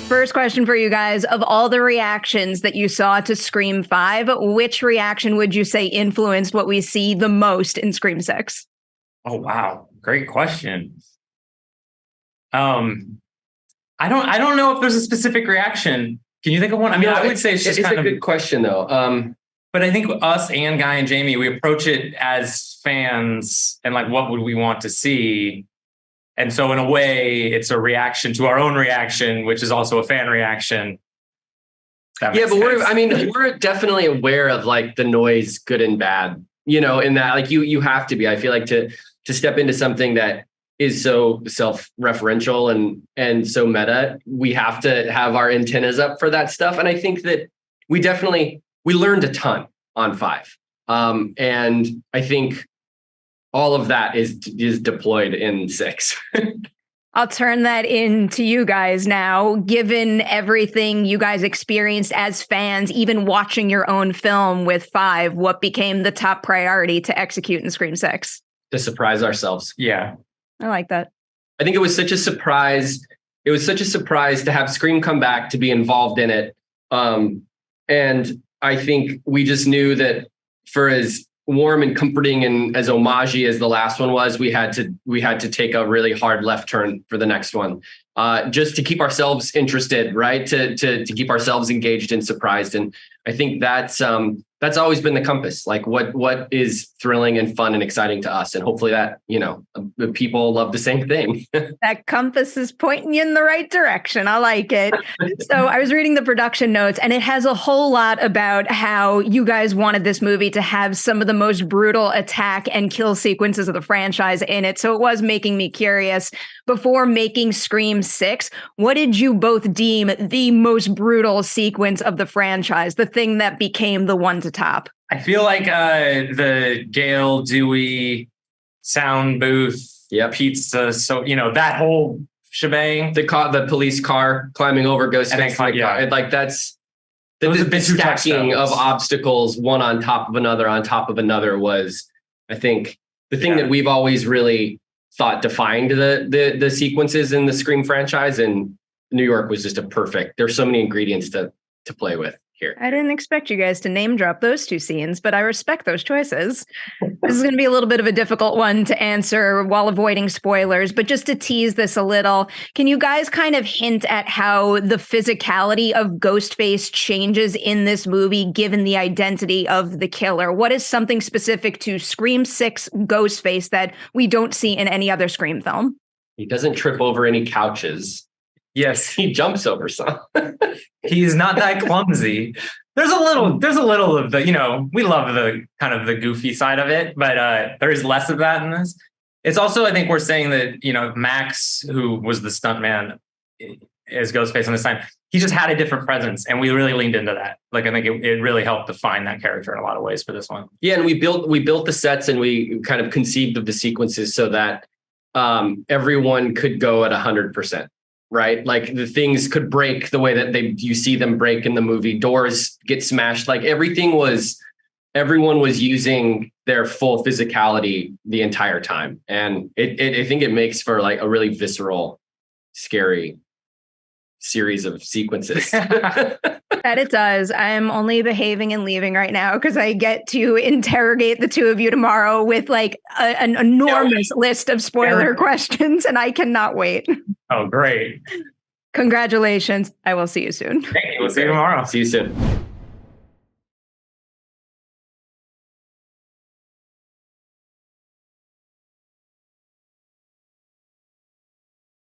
First question for you guys. Of all the reactions that you saw to Scream 5, which reaction would you say influenced what we see the most in Scream 6? Oh, wow. Great question. I don't know if there's a specific reaction. Can you think of one? I mean, I would say it's just kind of a good question, though. But I think us and Guy and Jamie, we approach it as fans and like, what would we want to see? And so in a way, it's a reaction to our own reaction, which is also a fan reaction. Yeah, but we're definitely aware of like the noise, good and bad, you know, in that like you have to be. I feel like to step into something that is so self-referential and so meta, we have to have our antennas up for that stuff. And I think that we learned a ton on 5. And I think all of that is deployed in 6. I'll turn that into you guys now. Given everything you guys experienced as fans, even watching your own film with 5, what became the top priority to execute in Scream 6? To surprise ourselves. Yeah. I like that. I think it was such a surprise. It was such a surprise to have Scream come back, to be involved in it. And I think we just knew that for as warm and comforting and as homage-y as the last one was, we had to take a really hard left turn for the next one, just to keep ourselves interested, right? To keep ourselves engaged and surprised. And I think that's always been the compass. Like what is thrilling and fun and exciting to us, and hopefully that, you know, people love the same thing. That compass is pointing you in the right direction. I like it. So I was reading the production notes, and it has a whole lot about how you guys wanted this movie to have some of the most brutal attack and kill sequences of the franchise in it. So it was making me curious. Before making Scream 6, what did you both deem the most brutal sequence of the franchise, the thing that became the one to top? I feel like the Gail Dewey sound booth, pizza, so you know that whole shebang. The police car climbing over Ghostface, like that's the stacking of obstacles, one on top of another was, I think, the thing that we've always really thought defined the sequences in the Scream franchise, and New York was just there's so many ingredients to play with here. I didn't expect you guys to name drop those two scenes, but I respect those choices. This is going to be a little bit of a difficult one to answer while avoiding spoilers, but just to tease this a little, can you guys kind of hint at how the physicality of Ghostface changes in this movie given the identity of the killer? What is something specific to Scream 6 Ghostface that we don't see in any other Scream film? He doesn't trip over any couches. Yes, he jumps over some. He's not that clumsy. There's a little of the, you know, we love the kind of the goofy side of it, but there is less of that in this. It's also, I think we're saying that, you know, Max, who was the stuntman as Ghostface on this time, he just had a different presence, and we really leaned into that. Like, I think it really helped define that character in a lot of ways for this one. Yeah, and we built the sets, and we kind of conceived of the sequences so that everyone could go at 100%. Right? Like the things could break the way that you see them break in the movie. Doors get smashed. Like everyone was using their full physicality the entire time. And I think it makes for like a really visceral, scary series of sequences. That it does. I'm only behaving and leaving right now because I get to interrogate the two of you tomorrow with like an enormous list of spoiler questions, and I cannot wait. Oh, great. Congratulations. I will see you soon. Thank you. We'll see you tomorrow. See you soon.